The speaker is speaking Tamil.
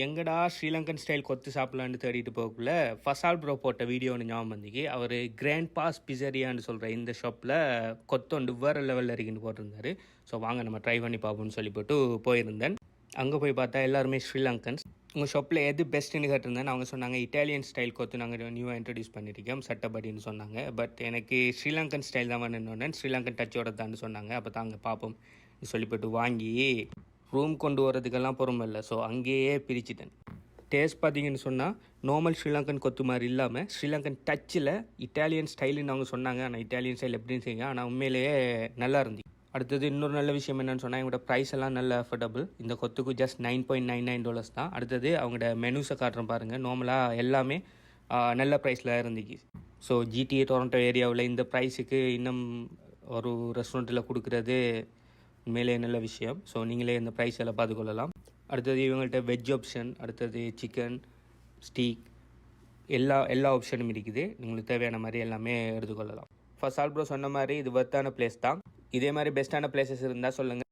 எங்கடா ஸ்ரீலங்கன் ஸ்டைல் கொத்து சாப்பிட்லான்னு தேடிட்டு போகக்குள்ள ஃபசால் ப்ரோ போட்ட வீடியோ ஒன்று ஞாபகம் வந்துக்கு. அவர் கிராண்ட் பாஸ் பிசரியான்னு சொல்கிற இந்த ஷாப்பில் கொத்தொண்டு வேறு லெவலில் இருக்குன்னு போட்டிருந்தாரு. ஸோ வாங்க நம்ம ட்ரை பண்ணி பார்ப்போம்னு சொல்லி போட்டு போயிருந்தேன். அங்கே போய் பார்த்தா எல்லாருமே ஸ்ரீலங்கன்ஸ். உங்கள் ஷாப்பில் எது பெஸ்ட்டுன்னு கேட்டிருந்தேன். அவங்க சொன்னாங்க இட்டாலியன் ஸ்டைல் கொத்து நாங்கள் நியூவாக இன்ட்ரடியூஸ் பண்ணியிருக்கோம் சட்டப்படின்னு சொன்னாங்க. பட் எனக்கு ஸ்ரீலங்கன் ஸ்டைல் தான் வேணுன்னு ஸ்ரீலங்கன் டச்சோட தான் சொன்னாங்க. அப்போ தாங்க பார்ப்போம் சொல்லிப்பட்டு வாங்கி ரூம் கொண்டு வரதுக்கெல்லாம் பொறுமை இல்லை. ஸோ அங்கேயே பிரிச்சுட்டேன். டேஸ்ட் பார்த்தீங்கன்னு சொன்னால் நார்மல் ஸ்ரீலங்கன் கொத்து மாதிரி இல்லாமல் ஸ்ரீலங்கன் டச்சில் இட்டாலியன் ஸ்டைலுன்னு அவங்க சொன்னாங்க. ஆனால் இட்டாலியன் ஸ்டைல் எப்படின்னு செய்யுங்க, ஆனால் உண்மையிலேயே நல்லா இருந்துச்சு. அடுத்தது இன்னொரு நல்ல விஷயம் என்னென்னு சொன்னால் எங்களோட ப்ரைஸ் எல்லாம் நல்ல அஃபோர்டபுள். இந்த கொத்துக்கு ஜஸ்ட் $9.99 தான். அடுத்தது அவங்களோட மெனுஸை காட்டுறேன் பாருங்கள். நார்மலாக எல்லாமே நல்ல ப்ரைஸில் இருந்துச்சு. ஸோ GTA டொரண்டோ ஏரியாவில் இந்த ப்ரைஸுக்கு இன்னும் ஒரு ரெஸ்டாரண்ட்டில் கொடுக்குறது உண்மையிலே நல்ல விஷயம். ஸோ நீங்களே இந்த ப்ரைஸ் எல்லாம் பார்த்துக்கொள்ளலாம். அடுத்தது இவங்கள்ட்ட வெஜ் ஆப்ஷன், அடுத்தது சிக்கன், ஸ்டீக் எல்லா ஆப்ஷனும் இருக்குது. உங்களுக்கு தேவையான மாதிரி எல்லாமே எடுத்துக்கொள்ளலாம். ஃபசால் ப்ரோ சொன்ன மாதிரி இது வர்த்தான பிளேஸ் தான். இதே மாதிரி பெஸ்ட்டான பிளேசஸ் இருந்தால் சொல்லுங்கள்.